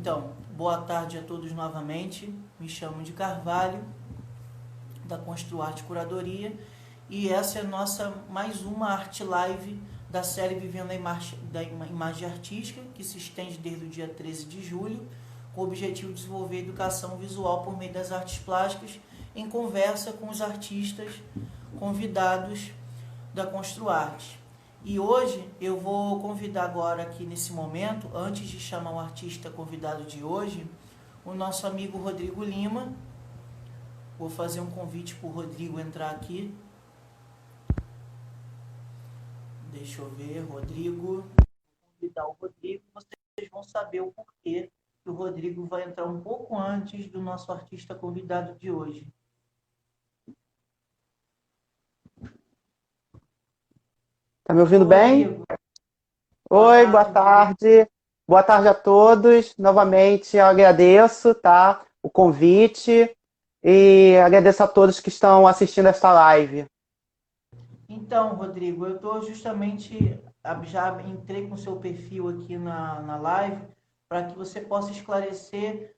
Então, boa tarde a todos novamente. Me chamo de Carvalho, da Construarte Curadoria, e essa é a nossa mais uma arte live da série Vivendo da Imagem Artística, que se estende desde o dia 13 de julho, com o objetivo de desenvolver educação visual por meio das artes plásticas, em conversa com os artistas convidados da Construarte. E hoje eu vou convidar agora aqui nesse momento, antes de chamar o artista convidado de hoje, o nosso amigo Rodrigo Lima. Vou fazer um convite para o Rodrigo entrar aqui. Deixa eu ver, Rodrigo. Vou convidar o Rodrigo, vocês vão saber o porquê que o Rodrigo vai entrar um pouco antes do nosso artista convidado de hoje. Tá me ouvindo bem? Rodrigo, Oi, boa tarde. Boa tarde a todos. Novamente, eu agradeço, tá, o convite e agradeço a todos que estão assistindo esta live. Então, Rodrigo, eu estou justamente, já entrei com o seu perfil aqui na live, para que você possa esclarecer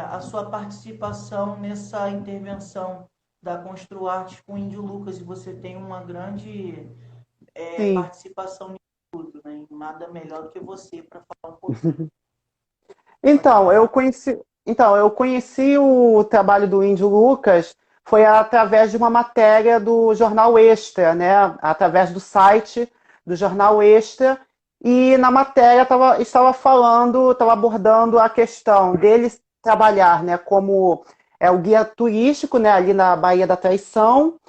a sua participação nessa intervenção da Construartes com o Índio Lucas, e você tem uma grande Sim. participação nisso tudo, né? E nada melhor do que você para falar um pouquinho. Pode Então, falar. eu conheci o trabalho do Índio Lucas foi através de uma matéria do Jornal Extra, né? Através do site do Jornal Extra. E na matéria estava abordando a questão dele trabalhar, né, como o guia turístico, né, ali na Baía da Traição,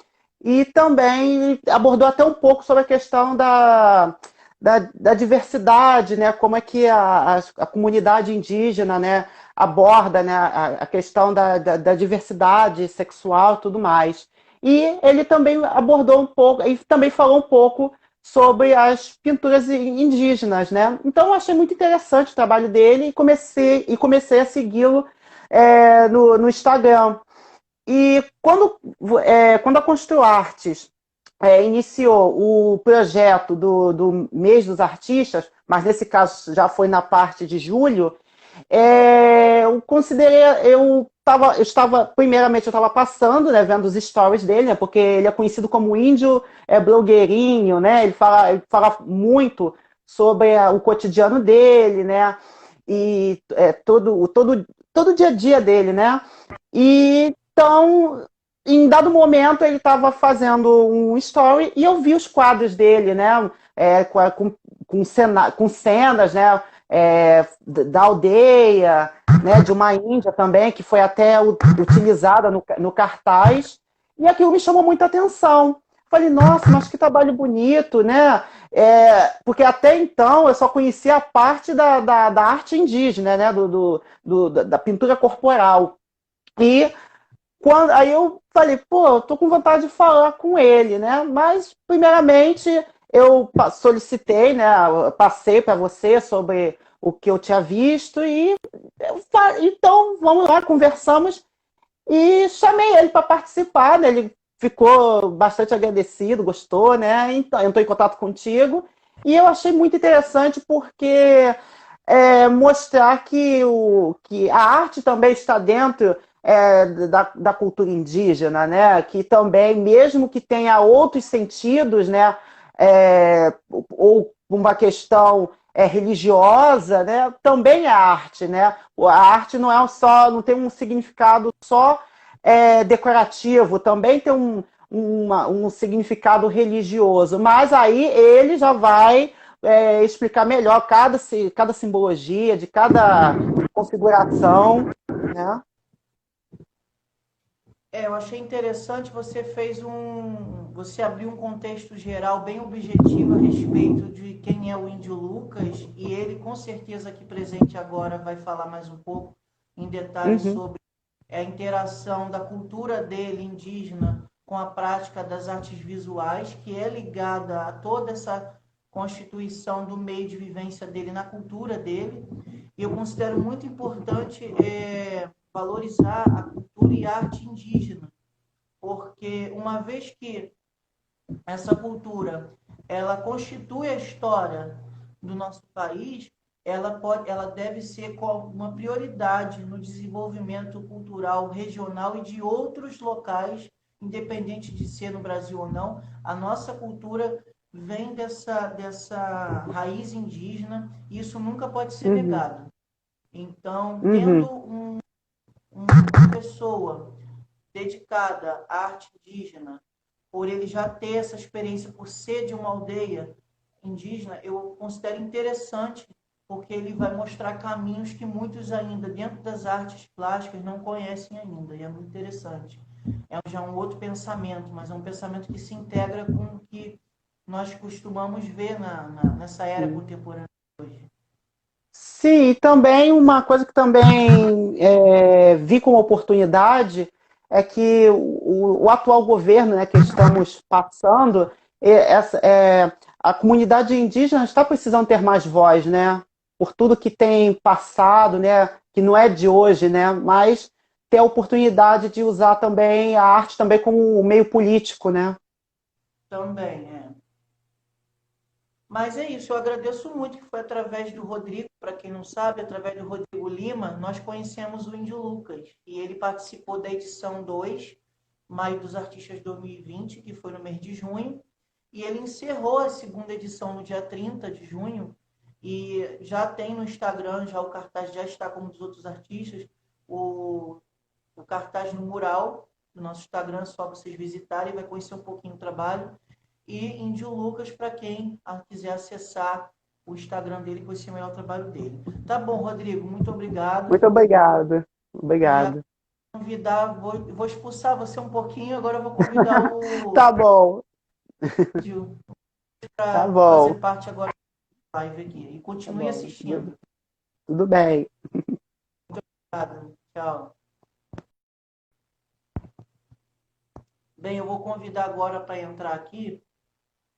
e também abordou até um pouco sobre a questão da diversidade, né? Como é que a comunidade indígena, né, aborda, né, a questão da diversidade sexual e tudo mais. E ele também abordou um pouco, e também falou um pouco sobre as pinturas indígenas, né? Então eu achei muito interessante o trabalho dele e comecei a segui-lo no Instagram. E quando a Construartes iniciou o projeto do Mês dos Artistas, mas nesse caso já foi na parte de julho, eu considerei, primeiramente eu estava passando, né, vendo os stories dele, né, porque ele é conhecido como índio blogueirinho, né, ele fala muito sobre o cotidiano dele, né, e todo o dia a dia dele, né, e então em dado momento ele estava fazendo um story e eu vi os quadros dele, né? Com cenas, né? Da aldeia, né? De uma índia também, que foi até utilizada no cartaz, e aquilo me chamou muita atenção. Falei, nossa, mas que trabalho bonito, né? Porque até então eu só conhecia a parte da arte indígena, né? Da pintura corporal. E aí eu falei, pô, eu tô com vontade de falar com ele, né? Mas, primeiramente, eu solicitei, né? Passei para você sobre o que eu tinha visto e então vamos lá, conversamos e chamei ele para participar, né? Ele ficou bastante agradecido, gostou, né? Então entrou em contato contigo e eu achei muito interessante porque mostrar que a arte também está dentro da cultura indígena, né? Que também, mesmo que tenha outros sentidos, né? Ou uma questão religiosa, né? Também é arte, né? A arte não tem um significado só decorativo, também tem um significado religioso, mas aí ele já vai explicar melhor cada simbologia de cada configuração, né? Eu achei interessante, você abriu um contexto geral bem objetivo a respeito de quem é o Índio Lucas, e ele com certeza aqui presente agora vai falar mais um pouco em detalhes Uhum. sobre a interação da cultura dele indígena com a prática das artes visuais, que é ligada a toda essa constituição do meio de vivência dele na cultura dele. E eu considero muito importante valorizar a cultura e a arte indígena, porque uma vez que essa cultura ela constitui a história do nosso país, ela deve ser uma prioridade no desenvolvimento cultural regional e de outros locais, independente de ser no Brasil ou não. A nossa cultura vem dessa raiz indígena e isso nunca pode ser Uhum, negado. Então, tendo uhum, uma pessoa dedicada à arte indígena, por ele já ter essa experiência, por ser de uma aldeia indígena, eu considero interessante, porque ele vai mostrar caminhos que muitos ainda, dentro das artes plásticas, não conhecem ainda, e é muito interessante. É já um outro pensamento, mas é um pensamento que se integra com o que nós costumamos ver nessa era sim. contemporânea hoje. Sim, e também uma coisa que também vi como oportunidade é que o atual governo, né, que estamos passando, a comunidade indígena está precisando ter mais voz, né? Por tudo que tem passado, né? Que não é de hoje, né? Mas ter a oportunidade de usar também a arte também como um meio político, né? Também, é. Mas é isso, eu agradeço muito que foi através do Rodrigo, para quem não sabe, através do Rodrigo Lima, nós conhecemos o Índio Lucas. E ele participou da edição 2, Maio dos Artistas 2020, que foi no mês de junho. E ele encerrou a segunda edição no dia 30 de junho. E já tem no Instagram, já o cartaz já está como dos outros artistas, o, o cartaz no mural do nosso Instagram, só vocês visitarem, vai conhecer um pouquinho o trabalho e Índio Lucas para quem quiser acessar o Instagram dele e conhecer melhor o trabalho dele. Tá bom, Rodrigo, muito obrigado. Muito obrigado. E Obrigado. convidar, vou expulsar você um pouquinho, agora eu vou convidar o Tá bom, Índio tá para fazer bom, parte agora da live aqui. E tá continue bom. assistindo. Tudo bem. Obrigado. Tchau. Bem, eu vou convidar agora para entrar aqui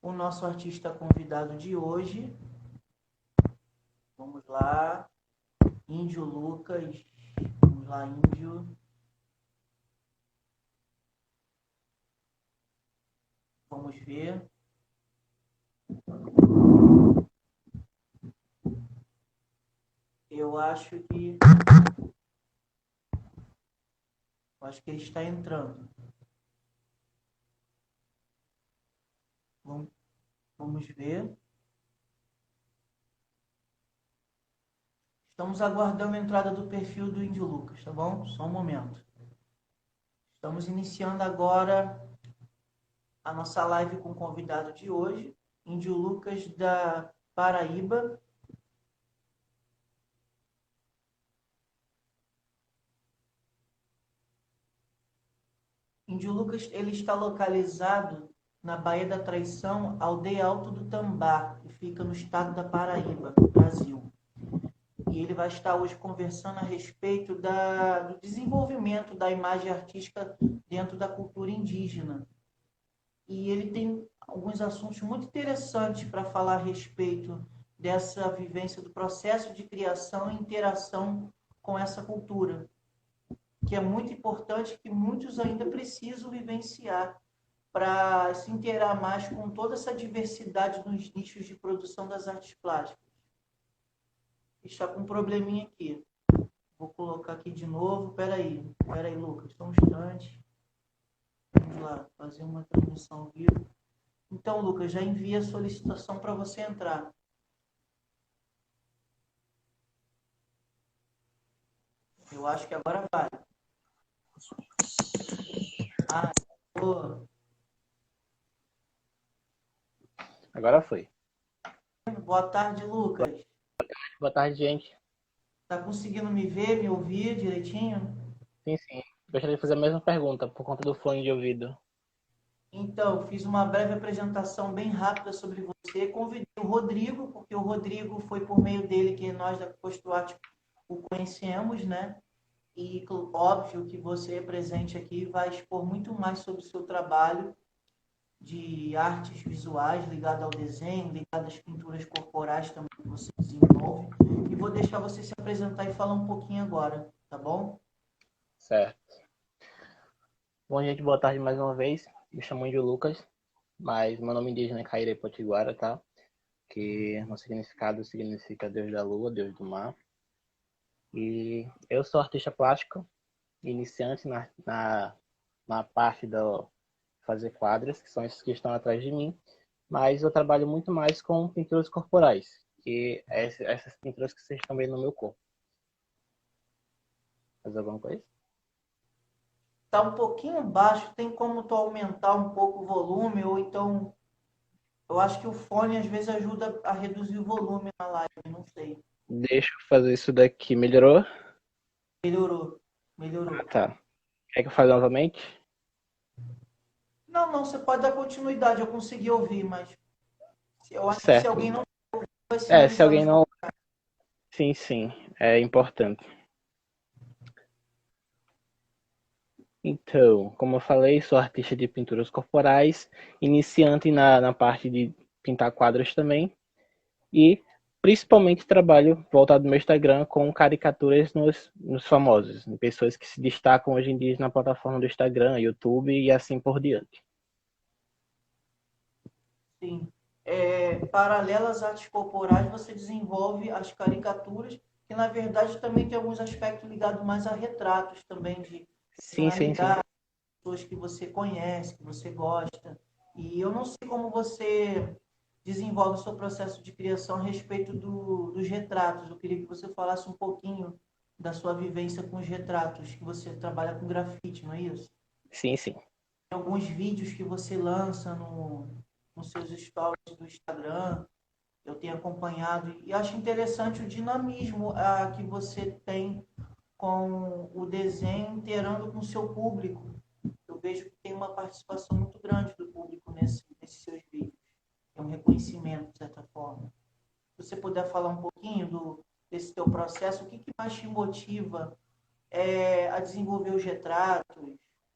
o nosso artista convidado de hoje. Vamos lá. Índio Lucas. Vamos lá, Índio. Vamos ver. Eu acho que ele está entrando. Vamos, vamos ver. Estamos aguardando a entrada do perfil do Índio Lucas, tá bom? Só um momento. Estamos iniciando agora a nossa live com o convidado de hoje, Índio Lucas da Paraíba. Índio Lucas, ele está localizado na Baía da Traição, aldeia Alto do Tambá, que fica no estado da Paraíba, Brasil. E ele vai estar hoje conversando a respeito do desenvolvimento da imagem artística dentro da cultura indígena. E ele tem alguns assuntos muito interessantes para falar a respeito dessa vivência do processo de criação e interação com essa cultura, que é muito importante, que muitos ainda precisam vivenciar para se inteirar mais com toda essa diversidade nos nichos de produção das artes plásticas. Está com um probleminha aqui. Vou colocar aqui de novo. Peraí, Lucas, só um instante. Vamos lá, fazer uma transmissão ao vivo. Então, Lucas, já envia a solicitação para você entrar. Eu acho que agora vai. Ah, pô. Agora foi. Boa tarde, Lucas. Boa tarde, gente. Tá conseguindo me ver, me ouvir direitinho? Sim, sim. Gostaria de fazer a mesma pergunta por conta do fone de ouvido. Então, fiz uma breve apresentação bem rápida sobre você. Convidei o Rodrigo, porque o Rodrigo foi por meio dele que nós da Postuarte o conhecemos, né? E óbvio que você presente aqui vai expor muito mais sobre o seu trabalho de artes visuais ligado ao desenho, ligado às pinturas corporais também que você desenvolve. E vou deixar você se apresentar e falar um pouquinho agora, tá bom? Certo. Bom, gente, boa tarde mais uma vez. Me chamo de Lucas, mas meu nome indígena é Caíra Potiguara, tá? que no significado significa Deus da lua, Deus do mar. E eu sou artista plástico, iniciante na parte do fazer quadros, que são esses que estão atrás de mim, mas eu trabalho muito mais com pinturas corporais, que é essas pinturas que vocês estão vendo no meu corpo. Faz alguma coisa? Tá um pouquinho baixo, tem como tu aumentar um pouco o volume, ou então eu acho que o fone às vezes ajuda a reduzir o volume na live, não sei. Deixa eu fazer isso daqui. Melhorou? Melhorou, melhorou. Tá. Quer que eu faça novamente? Não, você pode dar continuidade, eu consegui ouvir, mas eu acho que se Certo. alguém não vai Se sinalizar alguém nos não. Sim, sim. É importante. Então, como eu falei, sou artista de pinturas corporais, iniciante na parte de pintar quadros também, e principalmente trabalho voltado no meu Instagram com caricaturas nos famosos, em pessoas que se destacam hoje em dia na plataforma do Instagram, YouTube e assim por diante. Sim. Paralelas às artes corporais, você desenvolve as caricaturas, que na verdade também tem alguns aspectos ligados mais a retratos também, de Sim, sim, sim. personalidade, pessoas que você conhece, que você gosta. E eu não sei como você desenvolve o seu processo de criação a respeito dos retratos. Eu queria que você falasse um pouquinho da sua vivência com os retratos, que você trabalha com grafite, não é isso? Sim, sim. Tem alguns vídeos que você lança nos seus stories do Instagram, eu tenho acompanhado e acho interessante o dinamismo que você tem com o desenho interando com o seu público. Eu vejo que tem uma participação muito grande do público nesses seus vídeos. É um reconhecimento, de certa forma. Se você puder falar um pouquinho desse teu processo, o que mais te motiva a desenvolver os retratos?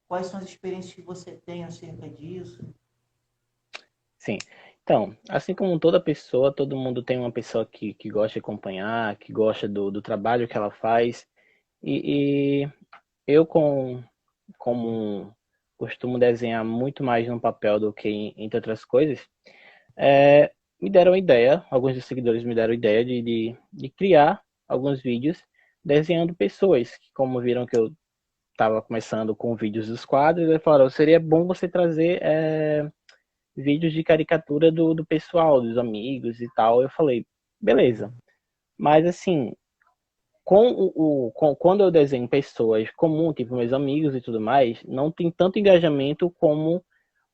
Quais são as experiências que você tem acerca disso? Sim. Então, assim como toda pessoa, todo mundo tem uma pessoa que gosta de acompanhar, que gosta do trabalho que ela faz. E eu, como costumo desenhar muito mais no papel do que entre outras coisas, me deram ideia, alguns dos seguidores me deram ideia de criar alguns vídeos desenhando pessoas, que como viram que eu estava começando com vídeos dos quadros, eles falaram, seria bom você trazer vídeos de caricatura do pessoal, dos amigos e tal. Eu falei, beleza. Mas assim, quando eu desenho pessoas comuns, tipo meus amigos e tudo mais, não tem tanto engajamento como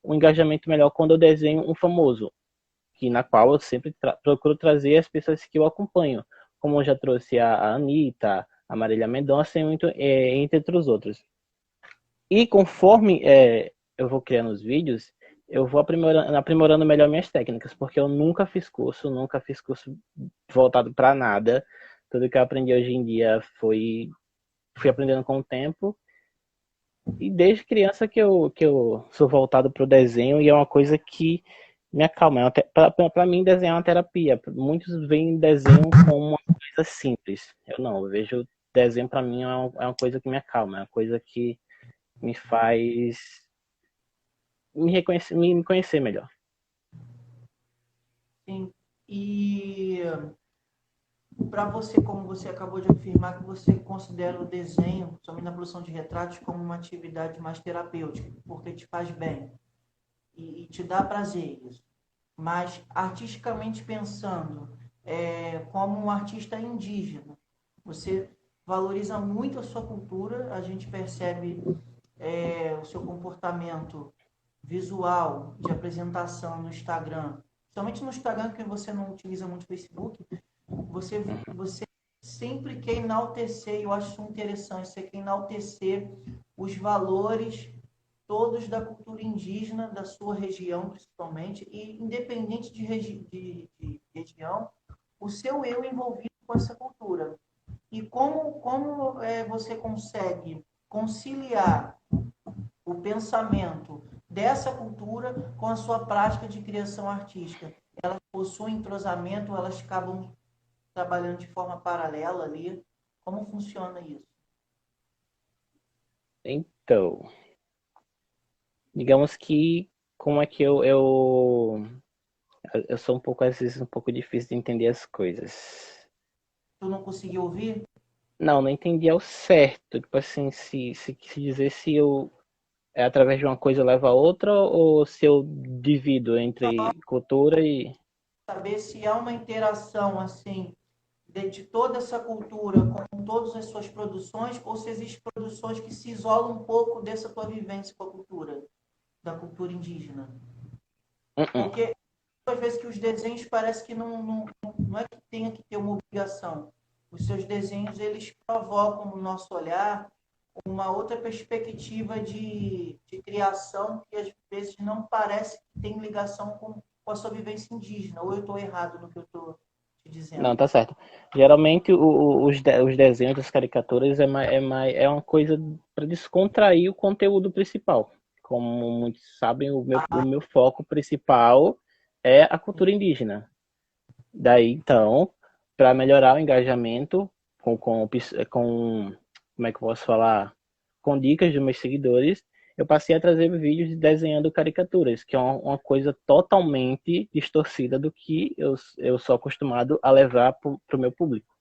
um engajamento melhor quando eu desenho um famoso, que na qual eu sempre procuro trazer as pessoas que eu acompanho, como eu já trouxe a Anitta, a Marília Mendonça, entre outros outros. E conforme eu vou criando os vídeos, eu vou aprimorando melhor minhas técnicas, porque eu nunca fiz curso voltado para nada. Tudo que eu aprendi hoje em dia fui aprendendo com o tempo. E desde criança que eu sou voltado para o desenho e é uma coisa que me acalma. Para mim, desenhar é uma terapia. Muitos veem desenho como uma coisa simples. Eu não, eu vejo desenho para mim é uma coisa que me acalma, é uma coisa que me faz me conhecer melhor. Sim. E para você, como você acabou de afirmar, que você considera o desenho, somente na produção de retratos, como uma atividade mais terapêutica, porque te faz bem e te dá prazer isso. Mas, artisticamente pensando, como um artista indígena, você valoriza muito a sua cultura, a gente percebe o seu comportamento visual de apresentação no Instagram, somente no Instagram, que você não utiliza muito o Facebook, você sempre quer enaltecer, e eu acho isso interessante, você quer enaltecer os valores todos da cultura indígena, da sua região, principalmente, e independente de região, o seu eu envolvido com essa cultura. E como você consegue conciliar o pensamento dessa cultura com a sua prática de criação artística? Elas possuem entrosamento, elas acabam trabalhando de forma paralela ali. Como funciona isso? Então, digamos que como é que Eu sou um pouco, às vezes, um pouco difícil de entender as coisas. Tu não conseguiu ouvir? Não, não entendi ao certo. Tipo assim, se dizer se eu é através de uma coisa leva a outra ou se eu divido entre cultura e. Saber se há uma interação assim de toda essa cultura com todas as suas produções, ou se existem produções que se isolam um pouco dessa tua vivência com a cultura, da cultura indígena. Porque às vezes que os desenhos parece que não é que tenha que ter uma obrigação. Os seus desenhos, eles provocam no nosso olhar uma outra perspectiva de criação que às vezes não parece que tem ligação com a sua vivência indígena. Ou eu estou errado no que eu estou te Não, dizendo? tá certo. Geralmente os desenhos das caricaturas é uma coisa para descontrair o conteúdo principal. Como muitos sabem, o meu foco principal é a cultura indígena. Daí, então, para melhorar o engajamento como é que eu posso falar? Com dicas dos meus seguidores, eu passei a trazer vídeos desenhando caricaturas, que é uma coisa totalmente distorcida do que eu sou acostumado a levar para o meu público.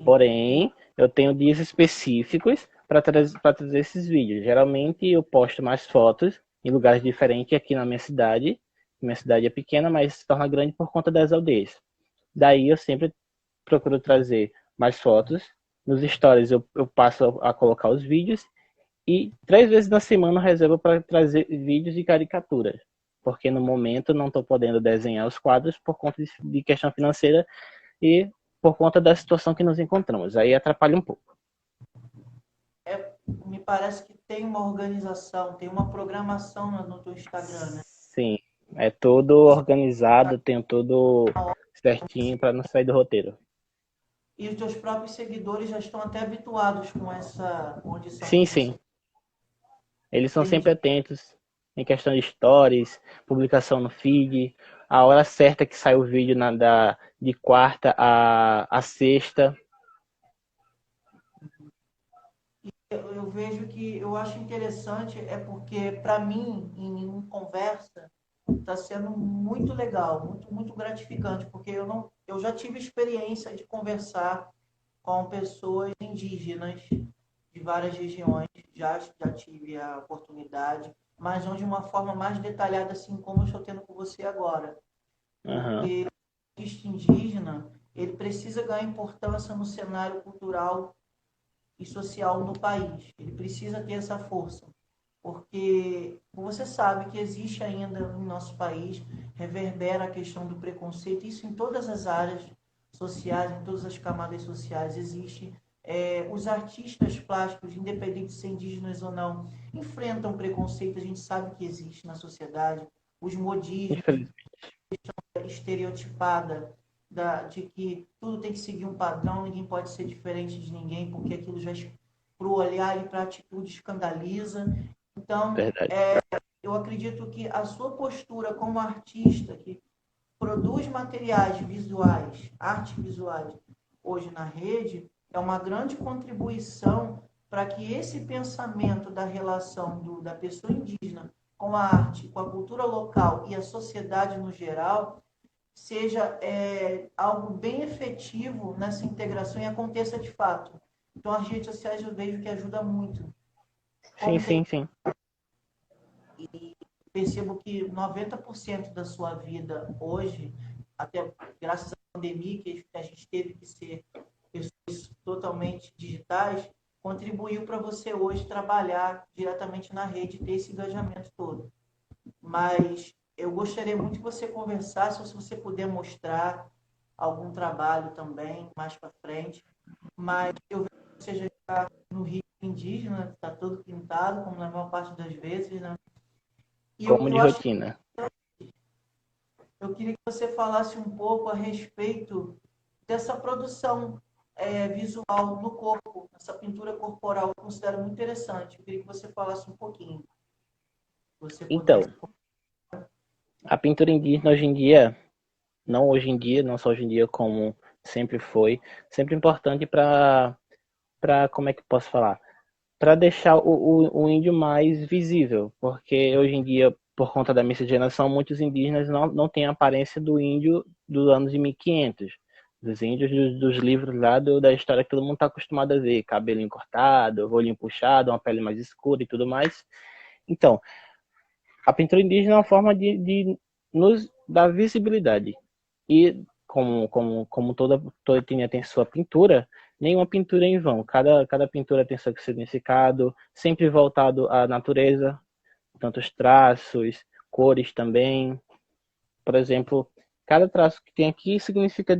Porém, eu tenho dias específicos para trazer esses vídeos. Geralmente eu posto mais fotos em lugares diferentes aqui na minha cidade. Minha cidade é pequena, mas se torna grande por conta das aldeias. Daí eu sempre procuro trazer mais fotos. Nos stories eu passo a colocar os vídeos. E 3 vezes na semana eu reservo para trazer vídeos de caricaturas. Porque no momento não estou podendo desenhar os quadros por conta de questão financeira e por conta da situação que nos encontramos. Aí atrapalha um pouco. Me parece que tem uma organização, tem uma programação no teu Instagram, né? Sim, é tudo organizado, tem tudo certinho para não sair do roteiro. E os teus próprios seguidores já estão até habituados com essa condição Sim, que sim. você Eles são tem. sempre atentos em questão de stories, publicação no feed, a hora certa que sai o vídeo de quarta a sexta. Eu vejo que eu acho interessante, é porque, para mim, em conversa, está sendo muito legal, muito gratificante, porque eu já tive experiência de conversar com pessoas indígenas de várias regiões, já tive a oportunidade, mas não de uma forma mais detalhada, assim como eu estou tendo com você agora. Uhum. Porque o artista indígena, ele precisa ganhar importância no cenário cultural e social no país. Ele precisa ter essa força, porque você sabe que existe ainda no nosso país, reverbera a questão do preconceito, isso em todas as áreas sociais, em todas as camadas sociais existe. Os artistas plásticos, independente de ser indígenas ou não, enfrentam preconceito, a gente sabe que existe na sociedade, os modismos, Infelizmente. estereotipada de que tudo tem que seguir um padrão, ninguém pode ser diferente de ninguém, porque aquilo já para o olhar e para a atitude escandaliza. Então, Verdade. eu acredito que a sua postura como artista que produz materiais visuais, artes visuais, hoje na rede, é uma grande contribuição para que esse pensamento da relação da pessoa indígena com a arte, com a cultura local e a sociedade no geral, seja algo bem efetivo nessa integração e aconteça de fato. Então, as redes sociais eu vejo que ajuda muito. Sim, sim, sim. E percebo que 90% da sua vida hoje, até graças à pandemia, que a gente teve que ser pessoas totalmente digitais, contribuiu para você hoje trabalhar diretamente na rede e ter esse engajamento todo. Mas eu gostaria muito que você conversasse, ou se você puder mostrar algum trabalho também mais para frente. Mas eu vejo que você já está no Rio indígena, está todo pintado, como na maior parte das vezes, né? E Como de eu acho que rotina. eu queria que você falasse um pouco a respeito dessa produção visual no corpo, essa pintura corporal, eu considero muito interessante. Eu queria que você falasse um pouquinho. Se você Então, pudesse. a pintura indígena hoje em dia, não hoje em dia, não só hoje em dia como sempre foi, sempre importante para como é que posso falar? Para deixar o índio mais visível, porque hoje em dia por conta da miscigenação, muitos indígenas não têm a aparência do índio dos anos de 1500. Dos índios dos livros lá da história que todo mundo está acostumado a ver. Cabelinho cortado, olhinho puxado, uma pele mais escura e tudo mais. Então, a pintura indígena é uma forma de nos dar visibilidade. E como toda etnia tem sua pintura, nenhuma pintura é em vão. Cada pintura tem seu significado, sempre voltado à natureza, tanto os traços, cores também. Por exemplo, cada traço que tem aqui significa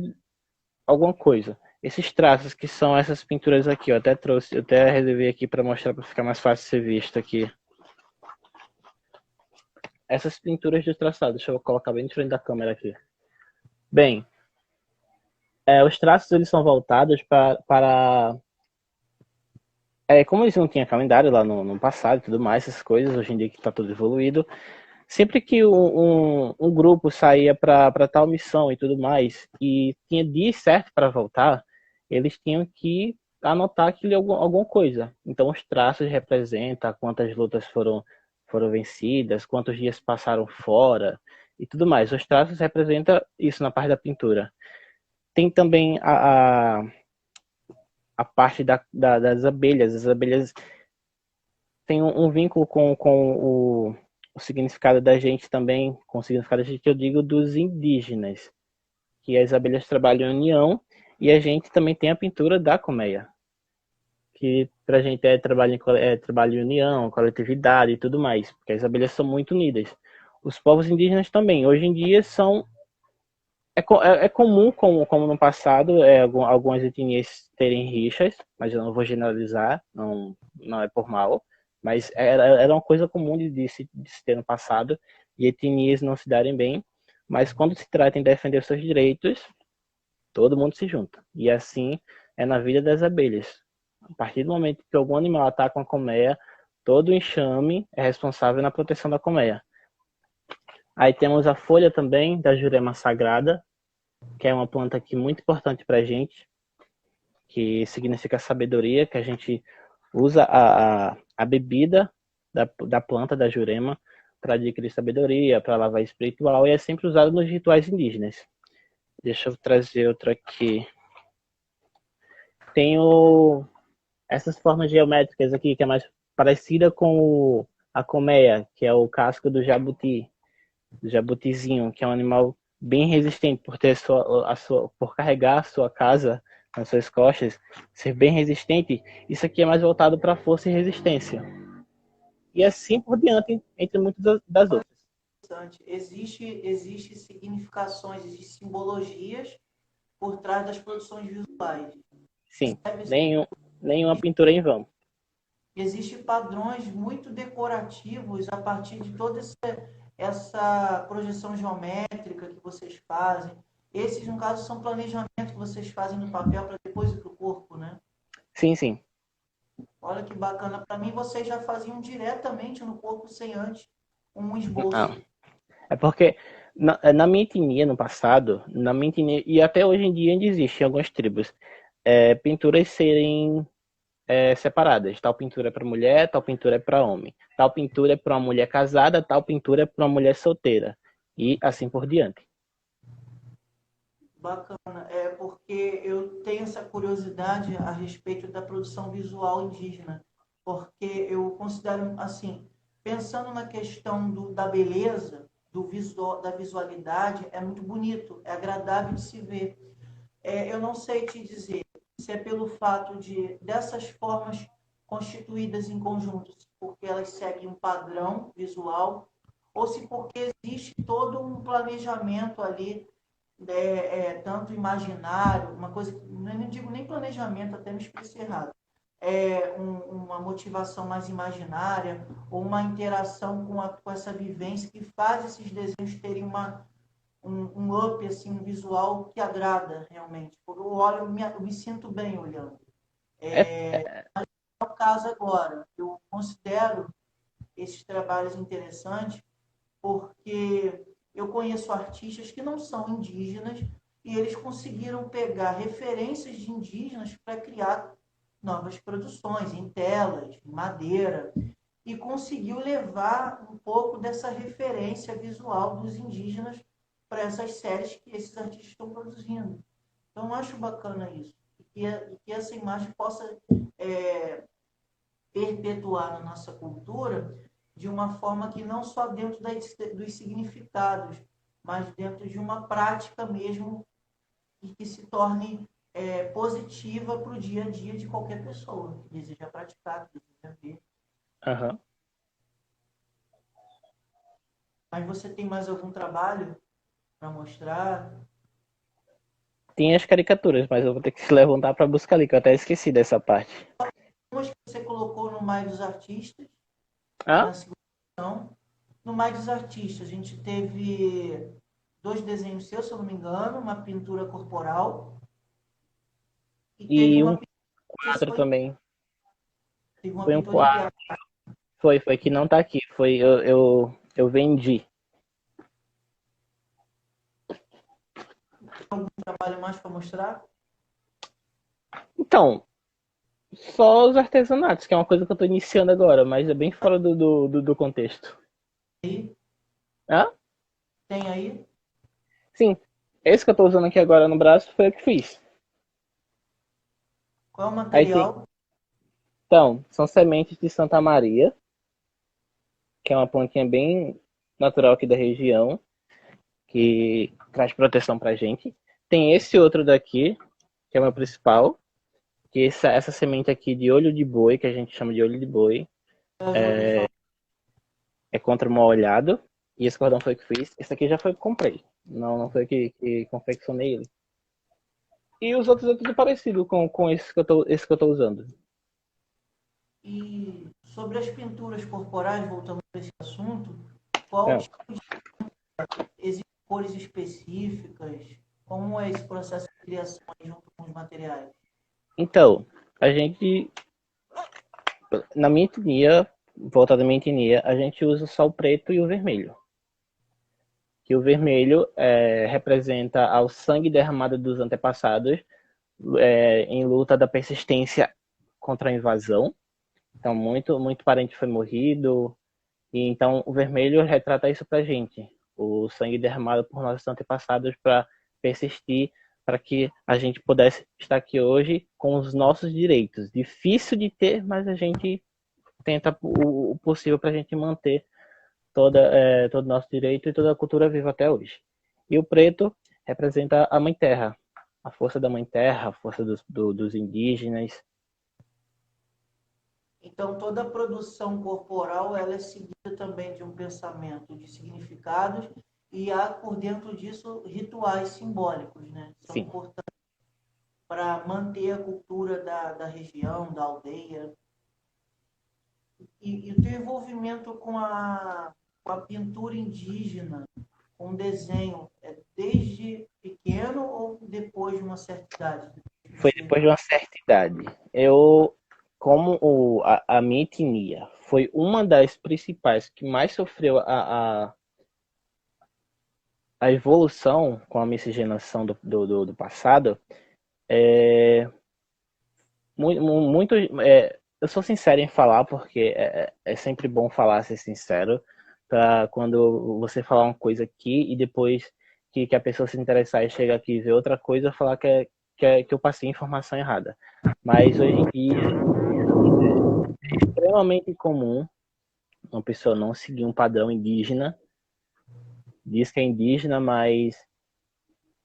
alguma coisa. Esses traços que são essas pinturas aqui, eu até reservei aqui para mostrar para ficar mais fácil de ser visto aqui. Essas pinturas de traçado, deixa eu colocar bem de frente da câmera aqui. Bem, os traços eles são voltados para como eles não tinham calendário lá no passado e tudo mais, essas coisas, hoje em dia que está tudo evoluído, sempre que um grupo saía para tal missão e tudo mais, e tinha dia certo para voltar, eles tinham que anotar alguma coisa. Então os traços representam quantas lutas foram vencidas, quantos dias passaram fora e tudo mais. Os traços representam isso na parte da pintura. Tem também a parte das abelhas. As abelhas têm um vínculo com o significado da gente também, com o significado da gente, eu digo, dos indígenas, que as abelhas trabalham em união, e a gente também tem a pintura da colmeia, que pra gente é trabalho em união, coletividade e tudo mais, porque as abelhas são muito unidas. Os povos indígenas também, hoje em dia, é comum, como no passado, algumas etnias terem rixas, mas eu não vou generalizar, não é por mal, mas era uma coisa comum de se ter no passado, e etnias não se darem bem, mas quando se trata em defender seus direitos, todo mundo se junta. E assim é na vida das abelhas. A partir do momento que algum animal ataca uma colmeia, todo o enxame é responsável na proteção da colmeia. Aí temos a folha também da jurema sagrada, que é uma planta aqui muito importante para a gente, que significa sabedoria, que a gente usa a bebida da planta da jurema para adquirir sabedoria, para lavar espiritual, e é sempre usado nos rituais indígenas. Deixa eu trazer outra aqui. Tenho essas formas geométricas aqui, que é mais parecida com a colmeia, que é o casco do jabutizinho, que é um animal bem resistente por ter por carregar a sua casa nas suas costas, ser bem resistente. Isso aqui é mais voltado para força e resistência. E assim por diante, entre muitas das outras. Existe significações, existem simbologias por trás das produções visuais. Sim, nenhuma pintura em vão. Existem padrões muito decorativos a partir de toda essa projeção geométrica que vocês fazem. Esses, no caso, são planejamentos que vocês fazem no papel para depois ir para o corpo, né? Sim, sim. Olha que bacana. Para mim, vocês já faziam diretamente no corpo sem antes um esboço. Não. É porque na minha etnia, no passado, e até hoje em dia ainda existe em algumas tribos, pinturas serem separadas. Tal pintura é para mulher, tal pintura é para homem. Tal pintura é para uma mulher casada, tal pintura é para uma mulher solteira. E assim por diante. Bacana. É porque eu tenho essa curiosidade a respeito da produção visual indígena. Porque eu considero, assim, pensando na questão da beleza, da visualidade, é muito bonito, é agradável de se ver. Eu não sei te dizer se é pelo fato dessas formas constituídas em conjunto, porque elas seguem um padrão visual, ou se porque existe todo um planejamento ali, tanto imaginário, uma coisa que não digo nem planejamento, até me expressei errado, uma motivação mais imaginária, ou uma interação com essa vivência que faz esses desenhos terem um up, assim, um visual que agrada realmente. Eu olho, eu me sinto bem olhando. Mas no caso agora, eu considero esses trabalhos interessantes porque eu conheço artistas que não são indígenas e eles conseguiram pegar referências de indígenas para criar novas produções em telas, em madeira. e conseguiu levar um pouco dessa referência visual dos indígenas para essas séries que esses artistas estão produzindo. Então, eu acho bacana isso. E que essa imagem possa perpetuar na nossa cultura de uma forma que não só dentro dos significados, mas dentro de uma prática mesmo e que se torne positiva para o dia a dia de qualquer pessoa que deseja praticar, que deseja ver. Aham. Mas você tem mais algum trabalho para mostrar? Tem as caricaturas, mas eu vou ter que se levantar para buscar ali, que eu até esqueci dessa parte. Umas que você colocou no Mais dos Artistas, Ah? na segunda edição. No Mais dos Artistas, a gente teve 2 desenhos seus, se eu não me engano, uma pintura corporal e teve E uma um pintura, quadro também. teve uma Foi um pintura em quadro. teatro. Foi que não tá aqui. Foi, eu vendi. Algum trabalho mais para mostrar? Então, só os artesanatos, que é uma coisa que eu tô iniciando agora, mas é bem fora do contexto. Aí, Ah? tem aí? Sim. Esse que eu tô usando aqui agora no braço foi o que fiz. Qual é o Aí tem. material? Então, são sementes de Santa Maria, que é uma plantinha bem natural aqui da região, que traz proteção pra gente. Tem esse outro daqui, que é o meu principal, que essa semente aqui de olho de boi, que a gente chama de olho de boi, Eu já ouvi falar. é contra o mal olhado. E esse cordão foi que fiz. Esse aqui já foi que comprei. Não foi que confeccionei ele. E os outros é tudo parecido com esse que eu tô usando. E sobre as pinturas corporais, voltando para esse assunto, qual É. tipo de existem cores específicas? Como é esse processo de criação aí junto com os materiais? Então, a gente, na minha etnia, voltada à minha etnia, a gente usa só o preto e o vermelho. Que o vermelho representa ao sangue derramado dos antepassados em luta da persistência contra a invasão. Então, muito parente foi morrido. E então, o vermelho retrata isso pra gente. O sangue derramado por nossos antepassados para persistir, para que a gente pudesse estar aqui hoje com os nossos direitos. Difícil de ter, mas a gente tenta o possível para a gente manter todo o nosso direito e toda a cultura viva até hoje. E o preto representa a Mãe Terra, a força da Mãe Terra, a força dos indígenas. Então, toda a produção corporal ela é seguida também de um pensamento de significados e há por dentro disso rituais simbólicos, né? São Sim. importantes para manter a cultura da região, da aldeia. E o teu envolvimento com a pintura indígena, com o desenho, é desde pequeno ou depois de uma certa idade? Foi depois de uma certa idade. Como a minha etnia foi uma das principais que mais sofreu a evolução com a miscigenação do passado, muito, eu sou sincero em falar, porque é sempre bom falar, ser sincero, para quando você falar uma coisa aqui e depois que a pessoa se interessar e chega aqui e ver outra coisa, falar que eu passei informação errada. Mas hoje em dia é extremamente comum uma pessoa não seguir um padrão indígena, diz que é indígena, mas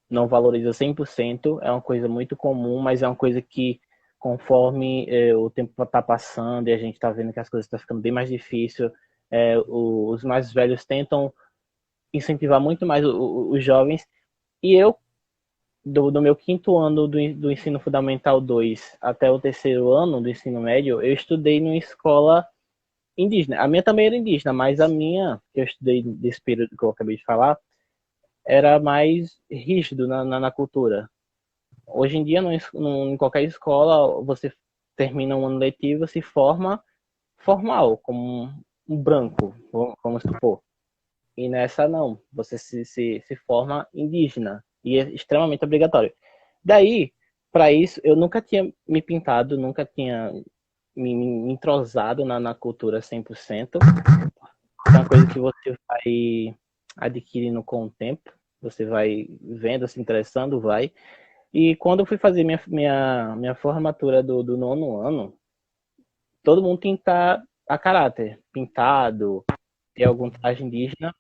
não valoriza 100%, é uma coisa muito comum, mas é uma coisa que conforme o tempo está passando e a gente está vendo que as coisas estão ficando bem mais difícil, os mais velhos tentam incentivar muito mais os jovens, e eu, do meu quinto ano do ensino fundamental 2 até o terceiro ano do ensino médio, eu estudei numa escola indígena. A minha também era indígena, mas a minha, que eu estudei desse período que eu acabei de falar, era mais rígido na cultura. Hoje em dia, em qualquer escola, você termina um ano letivo, se forma formal, como um branco, vamos supor. E nessa não, você se forma indígena, e é extremamente obrigatório. Daí, para isso, eu nunca tinha me pintado, nunca tinha me entrosado na cultura 100%. É uma coisa que você vai adquirindo com o tempo, você vai vendo, se interessando, vai. E quando eu fui fazer minha formatura do 9º ano, todo mundo tem que estar a caráter, pintado, ter algum traje indígena.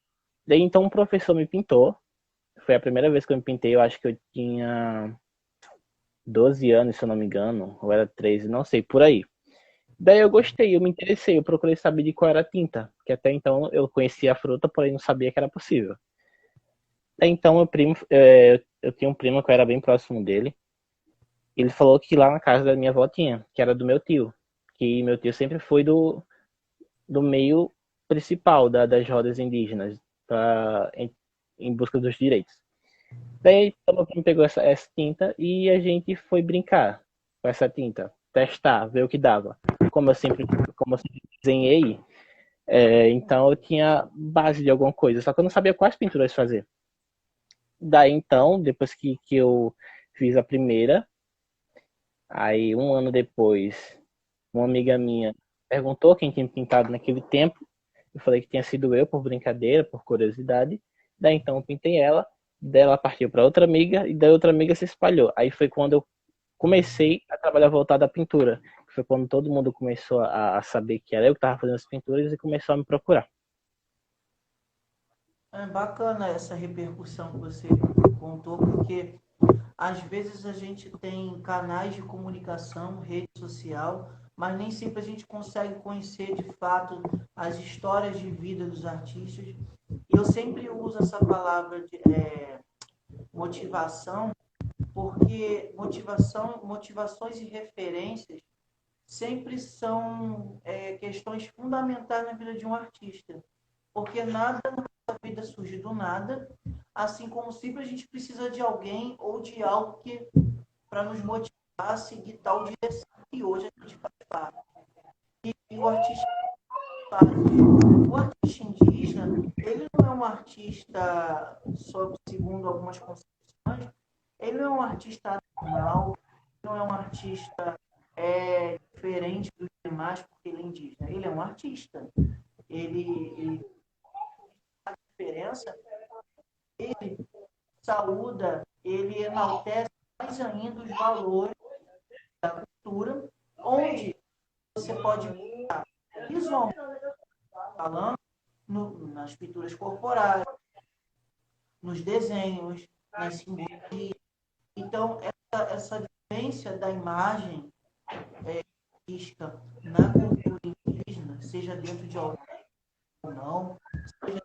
Daí então um professor me pintou. Foi a primeira vez que eu me pintei, eu acho que eu tinha 12 anos, se eu não me engano, ou era 13, não sei, por aí. Daí eu gostei, eu me interessei, eu procurei saber de qual era a tinta, que até então eu conhecia a fruta, porém não sabia que era possível. Daí então eu tinha um primo que eu era bem próximo dele. Ele falou que lá na casa da minha avó tinha, que era do meu tio, que meu tio sempre foi do meio principal das rodas indígenas, em busca dos direitos. Daí então, meu primo pegou essa tinta e a gente foi brincar com essa tinta, testar, ver o que dava. Como eu sempre desenhei, então eu tinha base de alguma coisa, só que eu não sabia quais pinturas fazer. Daí então, depois que eu fiz a primeira, aí um ano depois, uma amiga minha perguntou quem tinha pintado naquele tempo. Eu falei que tinha sido eu, por brincadeira, por curiosidade. Daí então eu pintei ela, daí ela partiu para outra amiga, e daí outra amiga se espalhou. Aí foi quando eu comecei a trabalhar voltado à pintura. Foi quando todo mundo começou a saber que era eu que estava fazendo as pinturas e começou a me procurar. É bacana essa repercussão que você contou, porque às vezes a gente tem canais de comunicação, rede social, mas nem sempre a gente consegue conhecer de fato as histórias de vida dos artistas. E eu sempre uso essa palavra de motivação, porque motivações e referências sempre são questões fundamentais na vida de um artista, porque nada na nossa vida surge do nada, assim como sempre a gente precisa de alguém ou de algo que para nos motivar a seguir tal direção que hoje a gente faz parte. E o artista indígena, ele não é um artista, segundo algumas concepções, ele não é um artista normal, não é um artista diferente dos demais porque ele é indígena. Ele é um artista. Ele faz diferença, ele saúda, ele enaltece mais ainda os valores da cultura, onde você pode visualmente falando nas pinturas corporais, nos desenhos, nas simbologias. Então, essa vivência da imagem artística na cultura indígena, seja dentro de alguém ou não, seja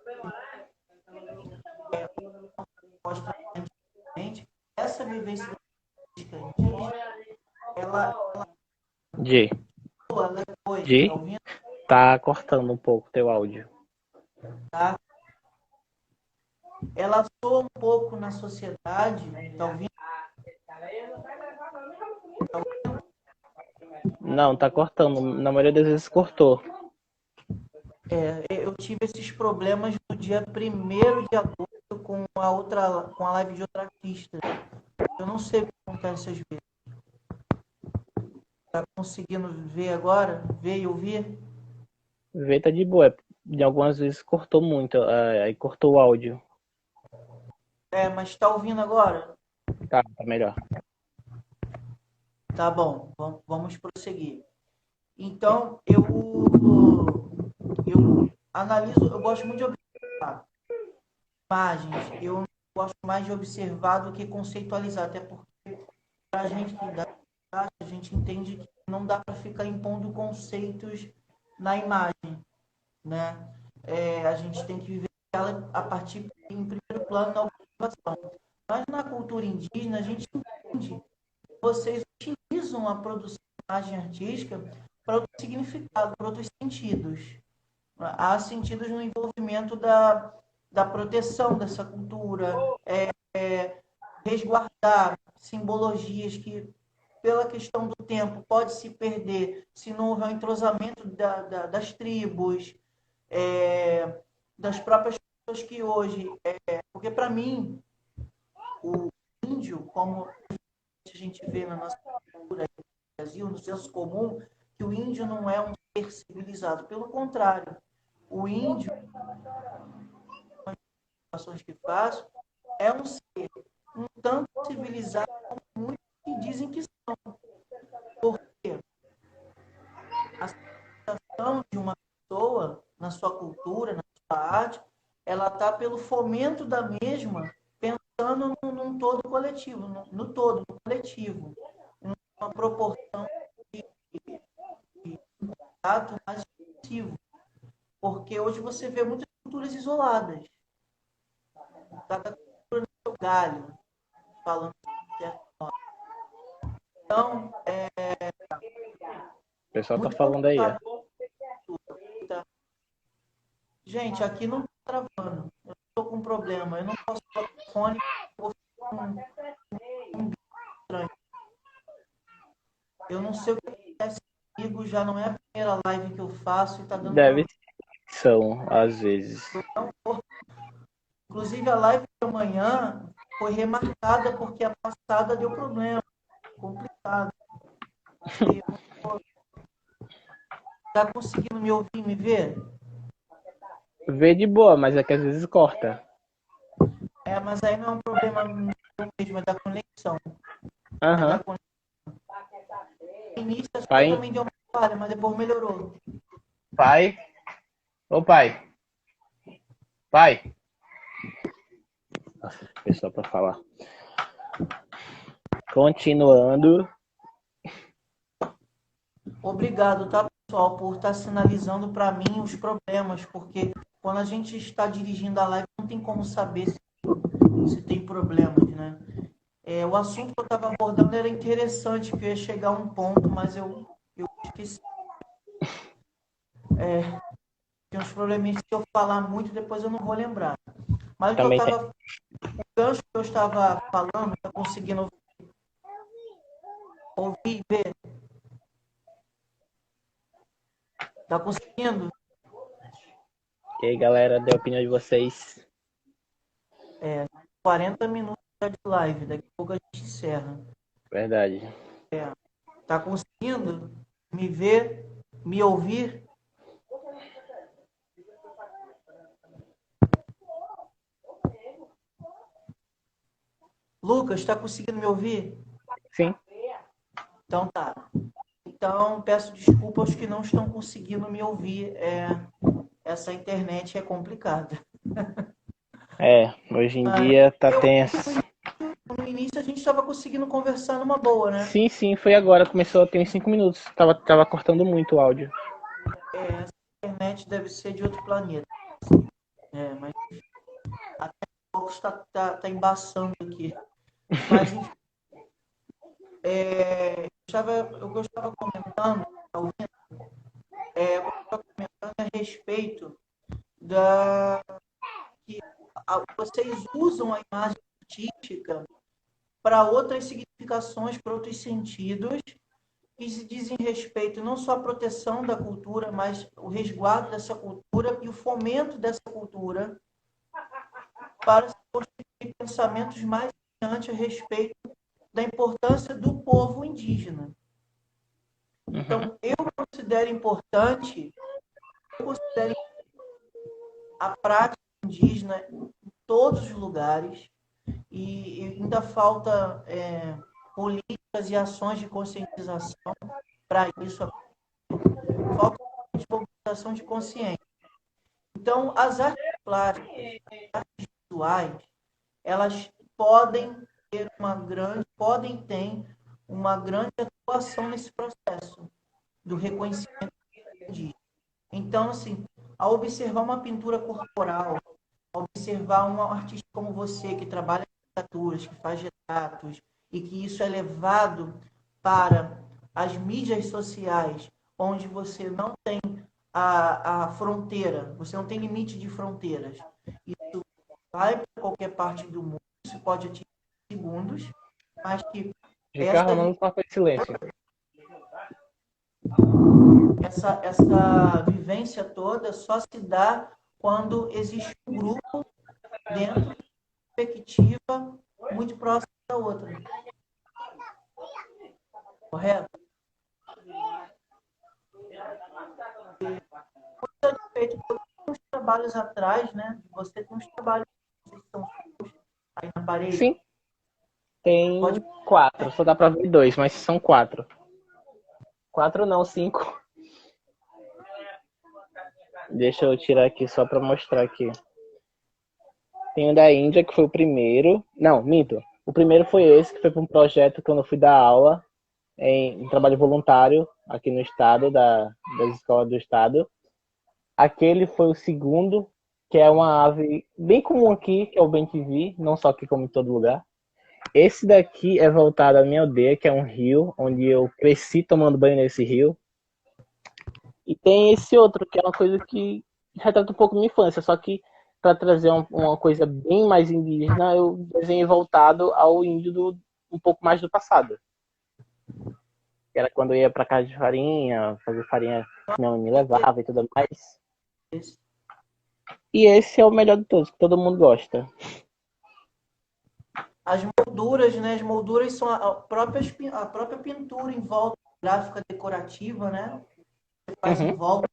antigamente, essa vivência artística indígena, ela G, foi, tá G, ouvindo? tá cortando um pouco teu áudio. Tá? Ela soa um pouco na sociedade, tá ouvindo? Não, tá cortando. Na maioria das vezes cortou. Eu tive esses problemas no dia 1º de agosto com a live de outra artista. Eu não sei o que acontece às vezes. Tá conseguindo ver agora? Ver e ouvir? Vê, tá de boa. De algumas vezes cortou muito, aí cortou o áudio. Mas tá ouvindo agora? Tá melhor. Tá bom, vamos prosseguir. Então, eu analiso, eu gosto muito de observar imagens. Eu gosto mais de observar do que conceitualizar, até porque para a gente que dá, a gente entende que não dá para ficar impondo conceitos na imagem, né? A gente tem que viver ela a partir, em primeiro plano, da observação. Mas na cultura indígena, a gente entende que vocês utilizam a produção de imagem artística para outro significado, para outros sentidos. Há sentidos no envolvimento da proteção dessa cultura, resguardar simbologias que, pela questão do tempo, pode se perder se não houver um entrosamento das tribos, das próprias pessoas que hoje... porque, para mim, o índio, como a gente vê na nossa cultura no Brasil, no senso comum, que o índio não é um ser civilizado. Pelo contrário, o índio, as ações que faz, é um ser um tanto civilizado como muitos que dizem que são. Porque a civilização de uma pessoa, na sua cultura, na sua arte, ela está pelo fomento da mesma, pensando num todo coletivo, no todo, no coletivo, uma proporção de contato mais efetivo. Porque hoje você vê muitas culturas isoladas. Cada cultura no seu galho, falando certo modo. Então, O pessoal tá muito falando aí, ó. tá? Gente, aqui não está travando. Eu estou com um problema. Eu não posso falar com o fone. Eu vou ficar um estranho. Eu não sei o que acontece comigo. Já não é a primeira live que eu faço e está dando Deve problema. ser, são, às vezes. Inclusive, a live de amanhã foi remarcada porque a passada deu problema. Complicado. Está conseguindo me ouvir e me ver? Vê de boa, mas é que às vezes corta. Mas aí não é um problema mesmo, é da conexão. É da Aham. conexão. No início a sua Pai, também deu uma falha, mas depois melhorou. pai. Ô, pai. Pai. Nossa, pessoal pra falar. Continuando. Obrigado, tá, pessoal, por estar sinalizando para mim os problemas, porque quando a gente está dirigindo a live, não tem como saber se tem problemas, né? O assunto que eu estava abordando era interessante, que eu ia chegar a um ponto, mas eu esqueci. Tem uns probleminhas que se eu falar muito, depois eu não vou lembrar. Mas Também tem. o gancho que eu estava falando, tá conseguindo ouvir e ver? Tá conseguindo? E aí, galera, dê a opinião de vocês. 40 minutos de live, daqui a pouco a gente encerra. Verdade. Tá conseguindo me ver, me ouvir? Lucas, está conseguindo me ouvir? Sim. Então tá. Então peço desculpa aos que não estão conseguindo me ouvir. Essa internet é complicada. Hoje em dia tá tenso. No início a gente estava conseguindo conversar numa boa, né? Sim, foi agora. Começou a ter uns 5 minutos. Tava cortando muito o áudio. Essa internet deve ser de outro planeta. Mas até pouco está embaçando aqui. Mas enfim, eu estava comentando, a respeito que vocês usam a imagem artística para outras significações, para outros sentidos, que se dizem respeito não só à proteção da cultura, mas o resguardo dessa cultura e o fomento dessa cultura para se construir pensamentos mais adiante a respeito da importância do povo indígena. Então, eu considero importante a prática indígena em todos os lugares e ainda falta políticas e ações de conscientização para isso. Falta de mobilização de consciência. Então, as artes plásticas, as artes visuais, elas podem ter uma grande atuação nesse processo do reconhecimento indígena. Então, assim, ao observar uma pintura corporal, ao observar um artista como você, que trabalha com caricaturas, que faz retratos, e que isso é levado para as mídias sociais, onde você não tem a fronteira, você não tem limite de fronteiras. Isso vai para qualquer parte do mundo, isso pode atingir segundos, mas que Ricardo, não faça silêncio. essa vivência toda só se dá quando existe um grupo dentro de uma perspectiva muito próxima da outra. Correto? trabalhos atrás, né? Você tem uns trabalhos que são seus aí na parede. Sim, tem Pode 4. Só dá pra ver 2, mas são 4. 4 não, 5. Deixa eu tirar aqui só pra mostrar aqui. Tem o da Índia, que foi o primeiro. Não, minto. O primeiro foi esse, que foi para um projeto quando eu fui dar aula em trabalho voluntário aqui no estado, das escolas do estado. Aquele foi o segundo, que é uma ave bem comum aqui, que é o bem-te-vi, não só aqui como em todo lugar. Esse daqui é voltado à minha aldeia, que é um rio, onde eu cresci tomando banho nesse rio. E tem esse outro, que é uma coisa que retrata um pouco minha infância, só que para trazer uma coisa bem mais indígena, eu desenhei voltado ao índio um pouco mais do passado. Que era quando eu ia para casa de farinha, fazer farinha que minha mãe me levava e tudo mais. E esse é o melhor de todos, que todo mundo gosta. As molduras, né? As molduras são a própria pintura em volta, gráfica decorativa, né? Você faz em volta.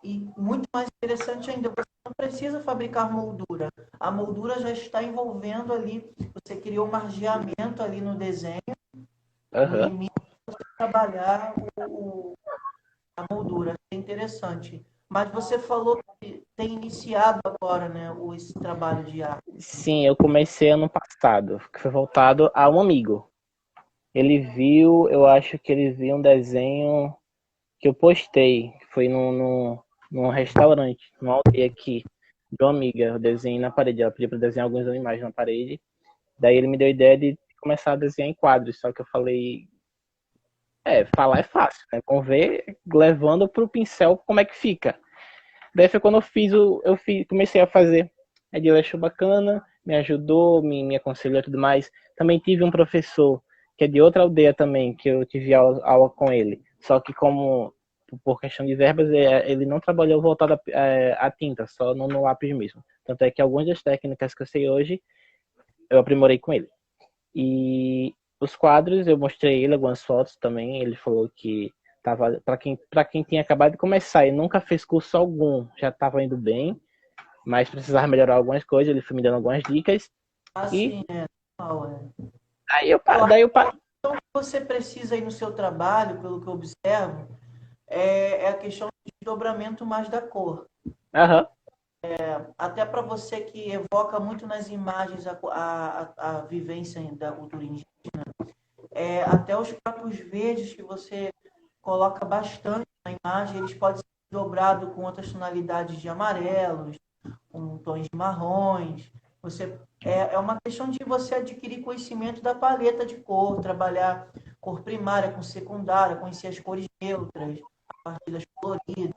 E muito mais interessante ainda, você não precisa fabricar moldura. A moldura já está envolvendo ali, você criou um margeamento ali no desenho, no limite para você trabalhar a moldura. É interessante. Mas você falou que tem iniciado agora, né, esse trabalho de arte. Sim, eu comecei ano passado, que foi voltado a um amigo. Ele viu, eu acho que ele viu um desenho que eu postei, que foi num restaurante, numa aldeia aqui, de uma amiga. Eu desenhei na parede, ela pediu para desenhar alguns animais na parede. Daí ele me deu a ideia de começar a desenhar em quadros, só que eu falei, falar é fácil, né? Vamos ver levando pro pincel como é que fica. Daí foi quando comecei a fazer. Aí ele achou bacana, me ajudou, me aconselhou e tudo mais. Também tive um professor que é de outra aldeia também, que eu tive aula com ele. Só que como por questão de verbas, ele não trabalhou voltado à tinta, só no lápis mesmo. Tanto é que algumas das técnicas que eu sei hoje, eu aprimorei com ele. E os quadros, eu mostrei ele algumas fotos também. Ele falou que tava para quem tinha acabado de começar e nunca fez curso algum, já estava indo bem, mas precisava melhorar algumas coisas. Ele foi me dando algumas dicas. Assim, normal, Daí eu Então, o que você precisa aí no seu trabalho, pelo que eu observo, é a questão do desdobramento mais da cor. Aham. Até para você que evoca muito nas imagens a vivência da cultura indígena, até os próprios verdes que você coloca bastante na imagem, eles podem ser dobrados com outras tonalidades de amarelos, com tons de marrons. É uma questão de você adquirir conhecimento da paleta de cor, trabalhar cor primária com secundária, conhecer as cores neutras, a partir das coloridas,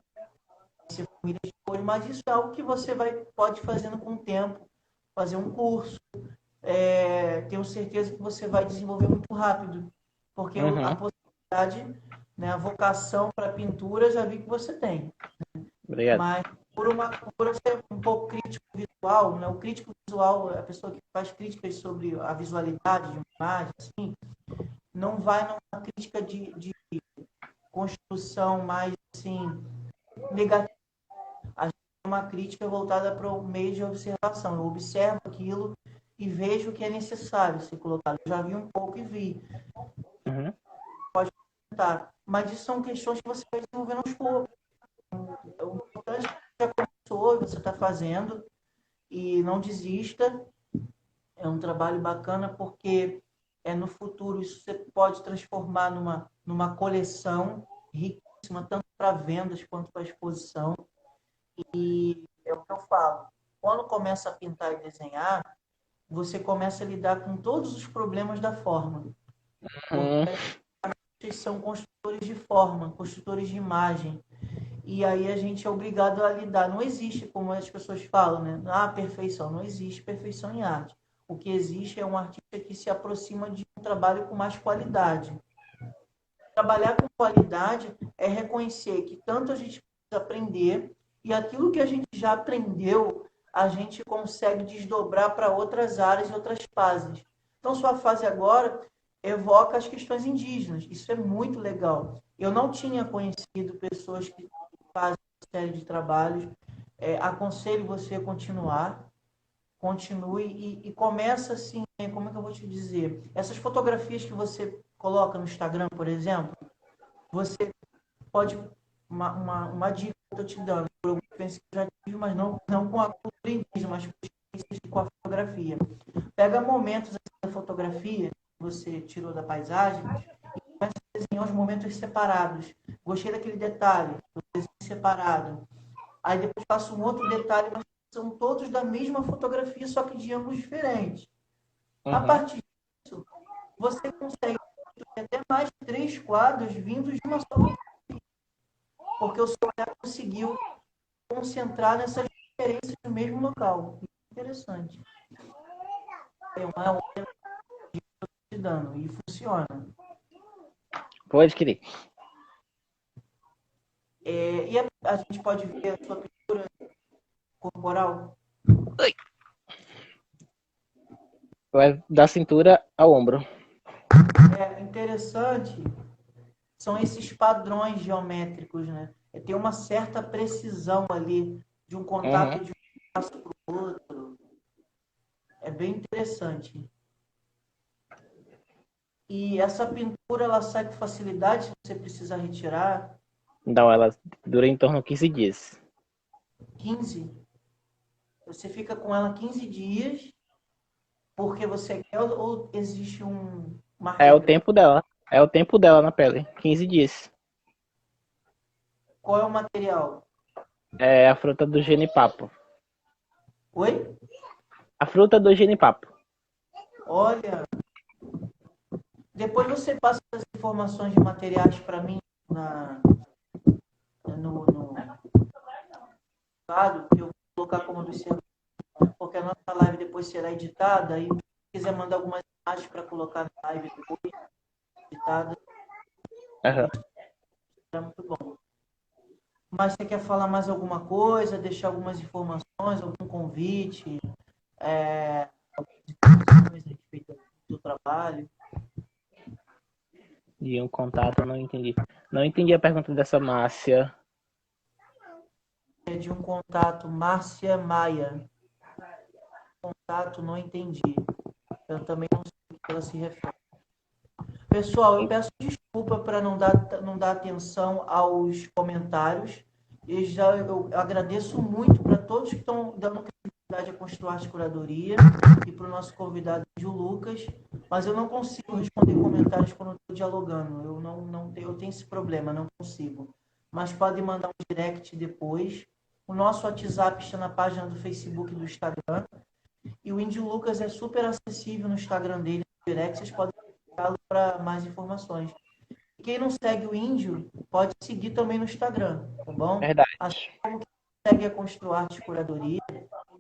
conhecer famílias de cores, mas isso é algo que você pode fazendo com o tempo, fazer um curso. Tenho certeza que você vai desenvolver muito rápido, porque a possibilidade, né, a vocação para pintura, já vi que você tem. Obrigado. Mas por ser um pouco crítico visual, né, o crítico visual é a pessoa que faz críticas sobre a visualidade de uma imagem, assim, não vai numa crítica de construção mais assim, negativa. A gente tem uma crítica voltada para o meio de observação. Eu observo aquilo e vejo o que é necessário ser colocado. Eu já vi um pouco e vi. Pode comentar. Mas isso são questões que você vai desenvolvendo aos poucos. O importante é que já começou, você está fazendo, e não desista. É um trabalho bacana porque no futuro isso você pode transformar numa coleção riquíssima, tanto para vendas quanto para exposição. E é o que eu falo. Quando começa a pintar e desenhar, você começa a lidar com todos os problemas da forma. Porque são construtores de forma, construtores de imagem. E aí a gente é obrigado a lidar. Não existe, como as pessoas falam, né? Perfeição. Não existe perfeição em arte. O que existe é um artista que se aproxima de um trabalho com mais qualidade. Trabalhar com qualidade é reconhecer que tanto a gente precisa aprender e aquilo que a gente já aprendeu, a gente consegue desdobrar para outras áreas e outras fases. Então, sua fase agora evoca as questões indígenas. Isso é muito legal. Eu não tinha conhecido pessoas que fazem uma série de trabalhos Aconselho você a continuar, continue e começa assim, como é que eu vou te dizer? Essas fotografias que você coloca no Instagram, por exemplo, você pode, uma dica que eu estou te dando, eu penso que já tive, mas não com a cultura indígena, mas com a fotografia. Pega momentos assim, da fotografia que você tirou da paisagem e começa a desenhar os momentos separados. Gostei daquele detalhe, do desenho separado. Aí depois faço um outro detalhe, mas são todos da mesma fotografia, só que de ângulos diferentes. A Uhum. partir disso, você consegue ter até mais 3 quadros vindos de uma só fotografia, porque o seu olhar conseguiu concentrar nessas diferenças no mesmo local. Interessante. É uma te dando e funciona. Pode querer. E a gente pode ver a sua pintura corporal? Vai da cintura ao ombro. É interessante, são esses padrões geométricos, né? Tem uma certa precisão ali de um contato Uhum. de um braço para o outro. É bem interessante. E essa pintura, ela sai com facilidade se você precisar retirar. Então, ela dura em torno de 15 dias. 15. Você fica com ela 15 dias porque você quer ou existe uma É o regra? tempo dela. É o tempo dela na pele. 15 dias. Qual é o material? É a fruta do genipapo. Oi? A fruta do genipapo. Olha, depois você passa as informações de materiais para mim no lado, que eu vou colocar como observação, porque a nossa live depois será editada e se quiser mandar algumas imagens para colocar na live depois, editada, Uhum. será muito bom. Mas você quer falar mais alguma coisa, deixar algumas informações, algum convite, a respeito do trabalho? De um contato, eu não entendi. Não entendi a pergunta dessa Márcia. De um contato, Márcia Maia. Contato, não entendi. Eu também não sei o que ela se refere. Pessoal, eu peço desculpa para não dar atenção aos comentários. Eu agradeço muito para todos que estão dando credibilidade à Construarte Curadoria e para o nosso convidado, o Lucas, mas eu não consigo responder comentários quando estou dialogando. Eu tenho esse problema, não consigo. Mas podem mandar um direct depois. O nosso WhatsApp está na página do Facebook e do Instagram. E o Índio Lucas é super acessível no Instagram dele, no direct. Vocês podem para mais informações. Quem não segue o Índio, pode seguir também no Instagram, tá bom? Verdade. Assim como quem segue a Construarte Curadoria,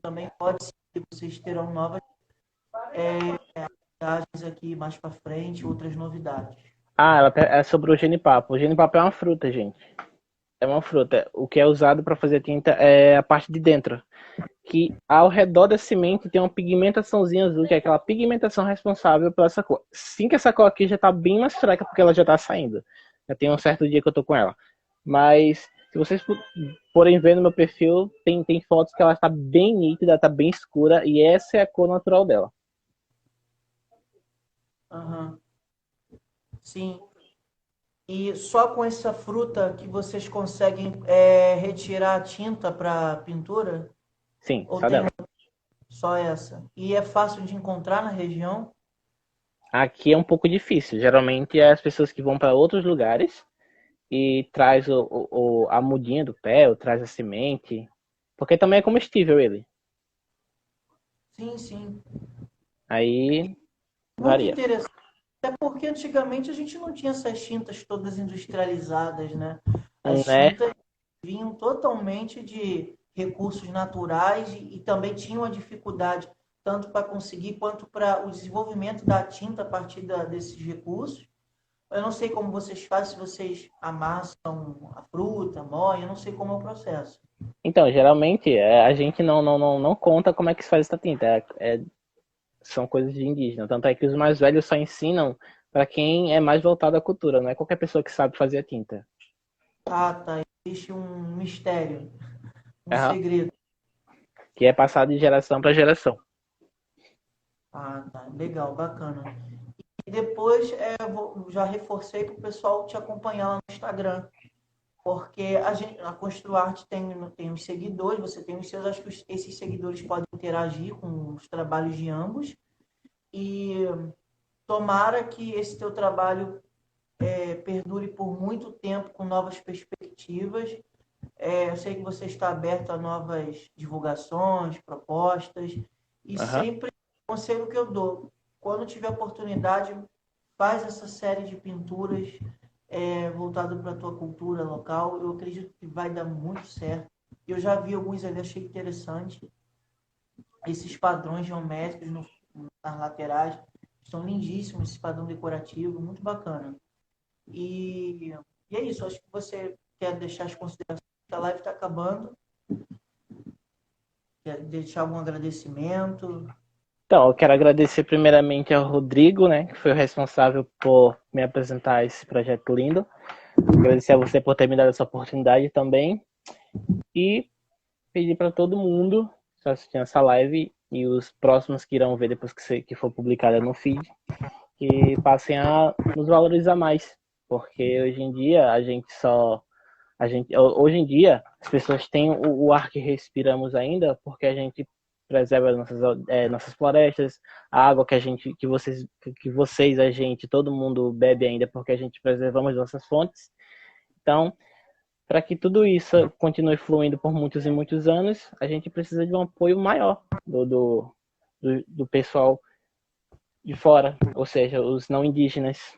também pode seguir, vocês terão novas novidades aqui mais para frente, outras novidades. Ah, ela é sobre o genipapo. O genipapo é uma fruta, gente. É uma fruta. O que é usado para fazer tinta é a parte de dentro. Que ao redor da semente tem uma pigmentaçãozinha azul, que é aquela pigmentação responsável pela essa cor. Sim que essa cor aqui já tá bem mais fraca, porque ela já tá saindo. Já tem um certo dia que eu tô com ela. Mas, se vocês forem ver no meu perfil, tem fotos que ela tá bem nítida, tá bem escura, e essa é a cor natural dela. Uhum. Sim. E só com essa fruta que vocês conseguem retirar a tinta para pintura? Sim, Ou só tem dela. só essa? E é fácil de encontrar na região? Aqui é um pouco difícil. Geralmente é as pessoas que vão para outros lugares e traz a mudinha do pé, ou traz a semente. Porque também é comestível ele. Sim, sim. Aí Muito varia. interessante. Até porque antigamente a gente não tinha essas tintas todas industrializadas, né? As Né? tintas vinham totalmente de recursos naturais e também tinham a dificuldade tanto para conseguir quanto para o desenvolvimento da tinta a partir desses recursos. Eu não sei como vocês fazem, se vocês amassam a fruta, moem, eu não sei como é o processo. Então, geralmente a gente não conta como é que se faz essa tinta. São coisas de indígena. Tanto é que os mais velhos só ensinam para quem é mais voltado à cultura. Não é qualquer pessoa que sabe fazer a tinta. Ah, tá. Existe um mistério. um Aham. segredo. Que é passado de geração para geração. Ah, tá. Legal, bacana. E depois já reforcei para o pessoal te acompanhar lá no Instagram. Porque a Construarte tem os seguidores, você tem os seus, acho que esses seguidores podem interagir com os trabalhos de ambos. E tomara que esse teu trabalho perdure por muito tempo com novas perspectivas. Eu sei que você está aberto a novas divulgações, propostas, e Aham. sempre o conselho que eu dou, quando tiver oportunidade, faz essa série de pinturas voltado para a tua cultura local. Eu acredito que vai dar muito certo. Eu já vi alguns ali, achei interessante. Esses padrões geométricos nas laterais são lindíssimos, esse padrão decorativo, muito bacana. E, e é isso, acho que você quer deixar as considerações, a live está acabando. Quer deixar algum agradecimento? Então, eu quero agradecer primeiramente ao Rodrigo, né, que foi o responsável por me apresentar esse projeto lindo. Agradecer a você por ter me dado essa oportunidade também. E pedir para todo mundo que está assistindo essa live e os próximos que irão ver depois que for publicada no feed, que passem a nos valorizar mais. Porque hoje em dia hoje em dia as pessoas têm o ar que respiramos ainda porque a gente preserva nossas florestas, a água que vocês, a gente, todo mundo bebe ainda porque a gente preservamos nossas fontes. Então, para que tudo isso continue fluindo por muitos e muitos anos, a gente precisa de um apoio maior do pessoal de fora, ou seja, os não indígenas.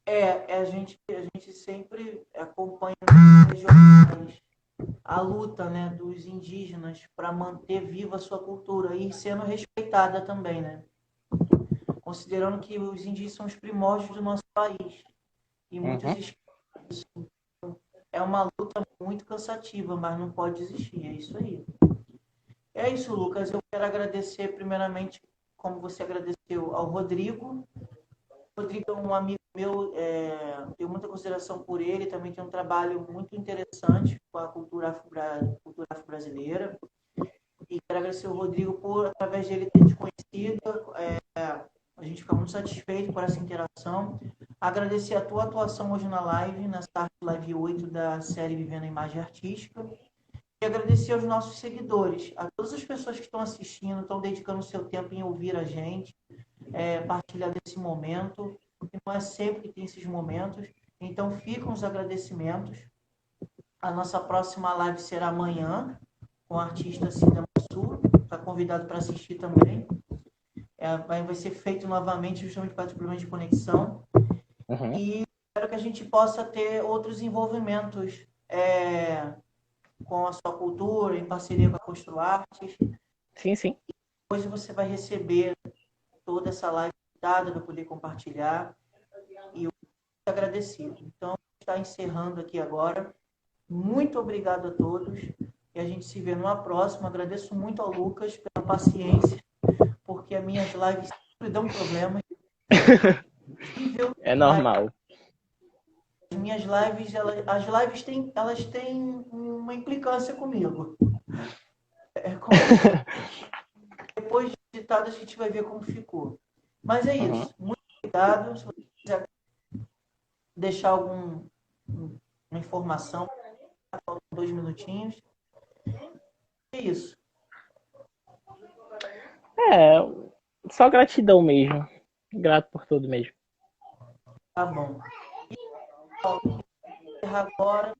A gente sempre acompanha nas regionais a luta, né, dos indígenas para manter viva a sua cultura e sendo respeitada também, né? Considerando que os indígenas são os primórdios do nosso país e muitos Uhum. é uma luta muito cansativa, mas não pode desistir, é isso aí. É isso, Lucas, eu quero agradecer primeiramente, como você agradeceu ao Rodrigo. O Rodrigo é um amigo meu, tenho muita consideração por ele, também tem um trabalho muito interessante com a cultura afro-brasileira. E quero agradecer o Rodrigo por, através dele, ter te conhecido. A gente fica muito satisfeito por essa interação. Agradecer a tua atuação hoje na live, nessa live 8 da série Vivendo a Imagem Artística. E agradecer aos nossos seguidores, a todas as pessoas que estão assistindo, estão dedicando o seu tempo em ouvir a gente, partilhar desse momento, porque não é sempre que tem esses momentos. Então, ficam os agradecimentos. A nossa próxima live será amanhã, com a artista Cida Mansur. Está convidado para assistir também. Vai ser feito novamente, justamente por causa do problema de conexão. Uhum. E espero que a gente possa ter outros envolvimentos com a sua cultura, em parceria com a Construartes. Sim, sim. Hoje você vai receber toda essa live dada para poder compartilhar. E eu muito agradecido. Então, está encerrando aqui agora. Muito obrigado a todos. E a gente se vê numa próxima. Agradeço muito ao Lucas pela paciência, porque as minhas lives sempre dão problemas. É normal. As minhas lives, as lives têm uma implicância comigo. Depois de editado a gente vai ver como ficou. Mas é isso. Uhum. Muito obrigado. Se você quiser deixar uma informação, 2 minutinhos. É isso. Só gratidão mesmo. Grato por tudo mesmo. Tá bom. E agora,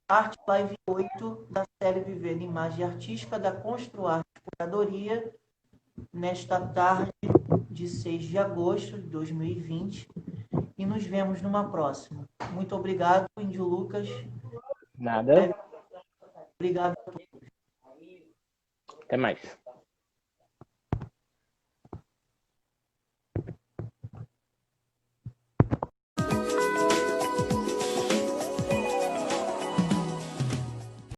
Arte Live 8 da série Vivendo Imagem Artística da Construarte Curadoria, nesta tarde de 6 de agosto de 2020. E nos vemos numa próxima. Muito obrigado, Índio Lucas. Nada. Obrigado. Até mais.